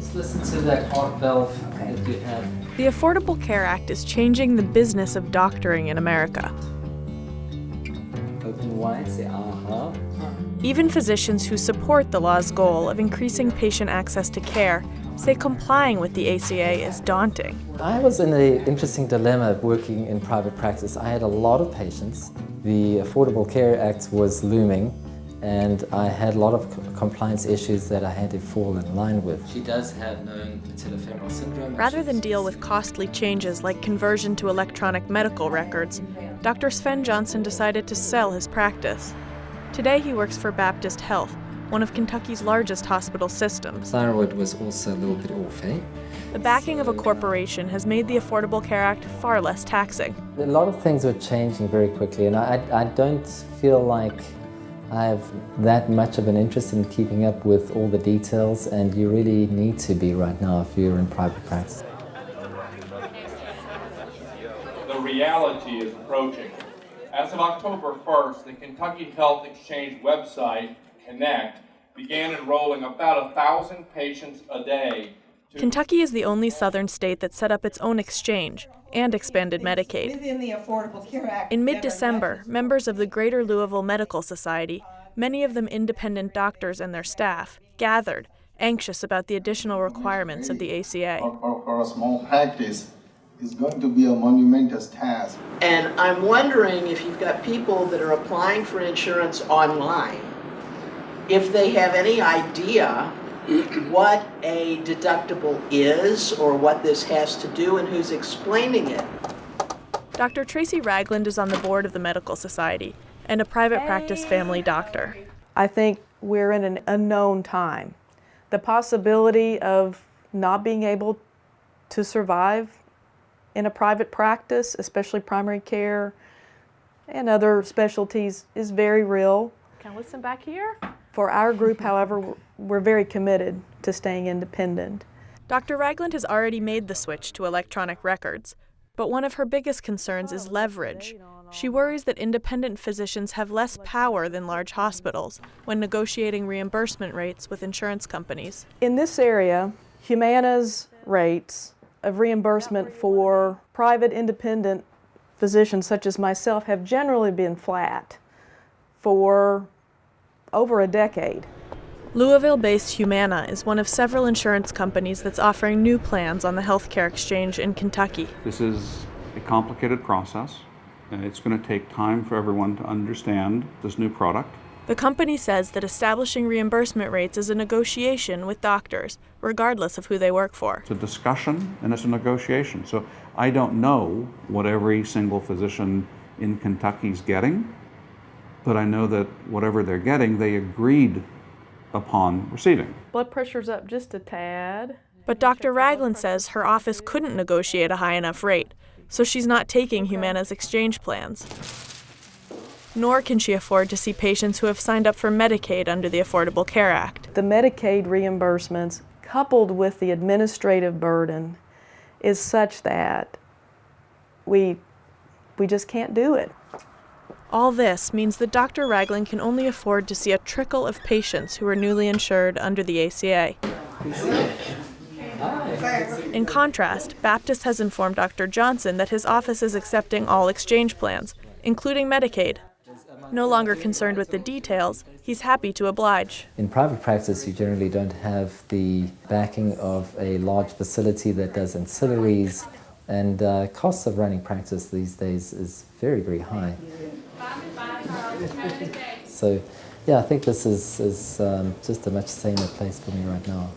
Let's listen to that heart valve that you have. The Affordable Care Act is changing the business of doctoring in America. Open wide, say aha. Even physicians who support the law's goal of increasing patient access to care say complying with the ACA is daunting. I was in an interesting dilemma working in private practice. I had a lot of patients. The Affordable Care Act was looming, and I had a lot of compliance issues that I had to fall in line with. She does have known patellofemoral syndrome. Rather than deal with costly changes like conversion to electronic medical records, Dr. Sven Johnson decided to sell his practice. Today he works for Baptist Health, one of Kentucky's largest hospital systems. Thyroid was also a little bit off, eh? The backing of a corporation has made the Affordable Care Act far less taxing. A lot of things were changing very quickly, and I don't feel like I have that much of an interest in keeping up with all the details, and you really need to be right now if you're in private practice. The reality is approaching. As of October 1st, the Kentucky Health Exchange website, Connect, began enrolling about 1,000 patients a day. Kentucky is the only southern state that set up its own exchange and expanded Medicaid. Within the Affordable Care Act, In mid-December, members of the Greater Louisville Medical Society, many of them independent doctors and their staff, gathered, anxious about the additional requirements of the ACA. For a small practice, is going to be a monumentous task. And I'm wondering if you've got people that are applying for insurance online, if they have any idea what a deductible is or what this has to do and who's explaining it. Dr. Tracy Ragland is on the board of the Medical Society and a private practice family doctor. I think we're in an unknown time. The possibility of not being able to survive in a private practice, especially primary care and other specialties, is very real. Can I listen back here? For our group, however, we're very committed to staying independent. Dr. Ragland has already made the switch to electronic records, but one of her biggest concerns is leverage. She worries that independent physicians have less power than large hospitals when negotiating reimbursement rates with insurance companies. In this area, Humana's rates of reimbursement for private independent physicians such as myself have generally been flat for over a decade. Louisville-based Humana is one of several insurance companies that's offering new plans on the healthcare exchange in Kentucky. This is a complicated process, and it's going to take time for everyone to understand this new product. The company says that establishing reimbursement rates is a negotiation with doctors, regardless of who they work for. It's a discussion and it's a negotiation. So I don't know what every single physician in Kentucky's getting, but I know that whatever they're getting, they agreed upon receiving. Blood pressure's up just a tad. But Dr. Ragland says her office couldn't negotiate a high enough rate, so she's not taking Humana's exchange plans. Nor can she afford to see patients who have signed up for Medicaid under the Affordable Care Act. The Medicaid reimbursements, coupled with the administrative burden, is such that we just can't do it. All this means that Dr. Ragland can only afford to see a trickle of patients who are newly insured under the ACA. In contrast, Baptist has informed Dr. Johnson that his office is accepting all exchange plans, including Medicaid. No longer concerned with the details, he's happy to oblige. In private practice, you generally don't have the backing of a large facility that does ancillaries, and costs of running practice these days is very, very high. So, yeah, I think this is just a much saner place for me right now.